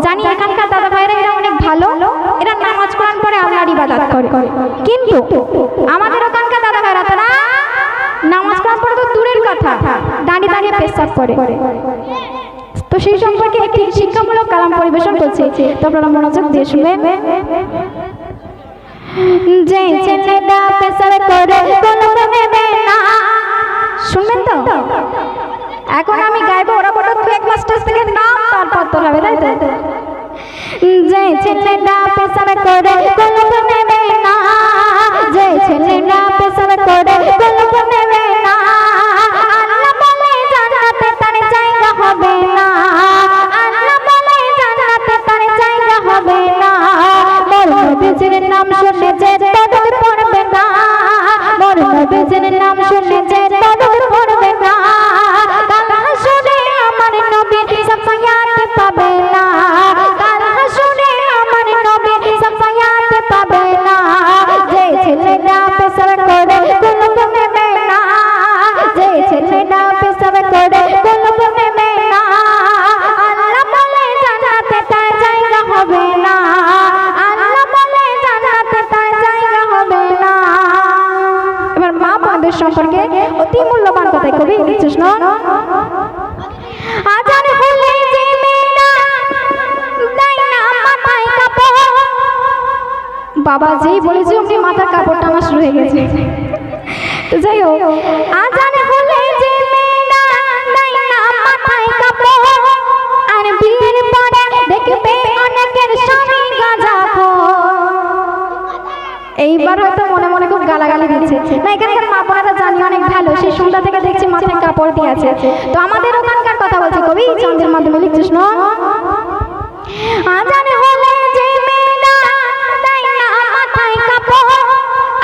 জানি এখানকার দাদা ভাইরা এরা অনেক ভালো, এরা নামাজ কোরআন পড়ে আল্লাহর ইবাদত করে, কিন্তু আমাদের ওখানকার দাদা ভাইরা তারা নামাজ কোরআন পড়ে তো দূরের কথা, দাঁড়িয়ে দাঁড়িয়ে পেশাব করে। তো সেই সম্পর্কে একটি শিক্ষামূলক কালাম পরিবেশন করছি, তো আপনারা মনোযোগ দিয়ে শুনবেন। যে ছেলেটা পেশাব করে কোনো নেবে না, শুনবেন তো? এখন আমি গাইবো, ওরা বড় তুই এক মাস্টার থেকে নাম তারপর তো হবে, তাই তো? যে ছেলেটা পেশাব করে কোনো নেবে না, যে ছেলেটা পেশাব করে কোনো নেবে না, আল্লাহ বলে জান্নাতে তার জায়গা হবে না, আল্লাহ বলে জান্নাতে তার জায়গা হবে না। মোর নবীজির নাম শুনে যে দরুদ পড়বে না, মোর নবীজির নাম শুনে যে দরুদ পড়বে না, কাল হাসরে আমার নবী সাফায়াত পাবে না, কাল হাসরে আমার নবী সাফায়াত পাবে না। যে ছেলেটা পেশাব করে কোনো নেবে না, যে ছেলেটা পেশাব করে কোনো নেবে না, আল্লাহ বলে জান্নাতে তার জায়গা হবে না, আল্লাহ বলে জান্নাতে তার জায়গা হবে না। এবার মা বোনদের সম্পর্কে অতি মূল্যবান কথাই কবি লিখছেন। আজান হলে যে মেয়েরা দেয় না মাথায় কাপড়, বাবা যেই বলেছে অমনি মাথার কাপড় টানা শুরু হয়ে গেছে। তো যাই হোক, আজান হলে যে মেয়েরা দেয় না মাথায় কাপড়, আর বিয়ের পরে দেখবে অনেকের স্বামী গাঁজাখোর। এইবার হয়তো মনে মনে খুব গালাগালি দিচ্ছে না, এখানকার মা বোনেরা জানি অনেক ভালো, সেই সন্ধ্যা থেকে দেখছি মাথায় কাপড় দিয়ে আছে। তো আমাদের ওখানকার কথা বলছে কবি চন্দ্রের মাধ্যমে লিখছিস না। আজান হলে যে মেয়েরা দেয় না মাথায় কাপড়,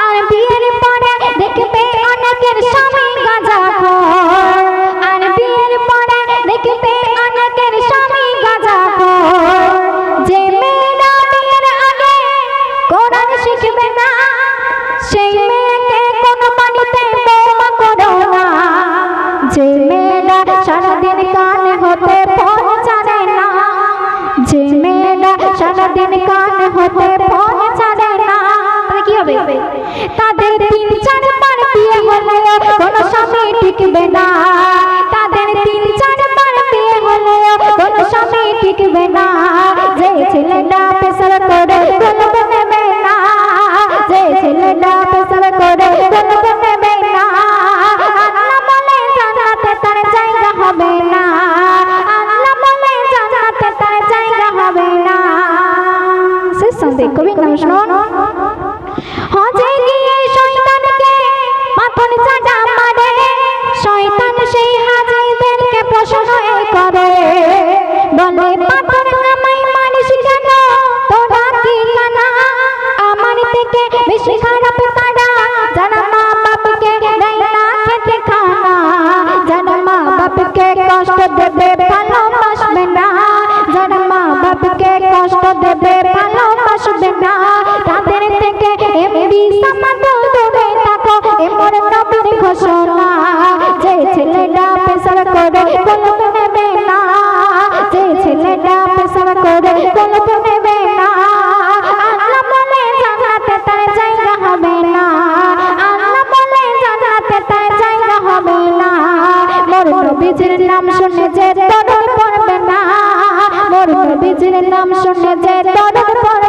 আর বিয়ের পরে দেখবে অনেকের স্বামী গাঁজাখোর, আর বিয়ের পরে দেখবে অনেকের স্বামী গাঁজাখোর। যে মেয়েরা বিয়ের আগে কোরআন শিখবে না, সেই মেয়েকে কোনো পানিতে বৌমা করো না। যে মেয়েরা সারাদিন কানে হতে ফোন ছাড়ে না, যে মেয়েরা সারাদিন কানে হতে ফোন ছাড়ে না, কি হবে? তাদের 3-4 বার বিয়ে হলে কোনো স্বামী টিকবে না, তাদের 3-4 বার বিয়ে হলে কোনো স্বামী টিকবে না। যে ছেলেটা পেশাব করে কোনো নেবে না, যে ছেলেটা পেশাব করে কোনো নেবে না, আল্লাহ বলে জান্নাতে তার জায়গা হবে না, আল্লাহ বলে জান্নাতে তার জায়গা হবে না। শেষ সন্দেহ কবি নাম শুনুন। হজে গিয়ে শয়তানকে পাথর চাটা মারে, শয়তান সেই হাজিদেরকে প্রশ্ন করে, বলে পাথর আমায় মারিস কেন, তোরা কি কানা, আমার থেকে বেশি খারাপ তারা যারা মা বাপকে দেয় না খেতে খানা, যারা মা বাপকে কষ্ট দেবে ভালোবাসবে না, যারা মা বাপকে কষ্ট দেবে ভালোবাসবে না, তাদের থেকে এমবি সামাদুল দূরে থাকো, এমর নবীর ঘোষণা। যে ছেলেটা পেশাব করে কোনো নেবে না, যে ছেলেটা পেশাব করে কোনো নেবে না, আল্লাহ বলে জান্নাতে তার জায়গা হবে না, আল্লাহ বলে জান্নাতে তার জায়গা হবে না। মোর নবীজির নাম শুনে যে দরুদ পড়বে না, মোর নবীজির নাম শুনে যে দরুদ পড়বে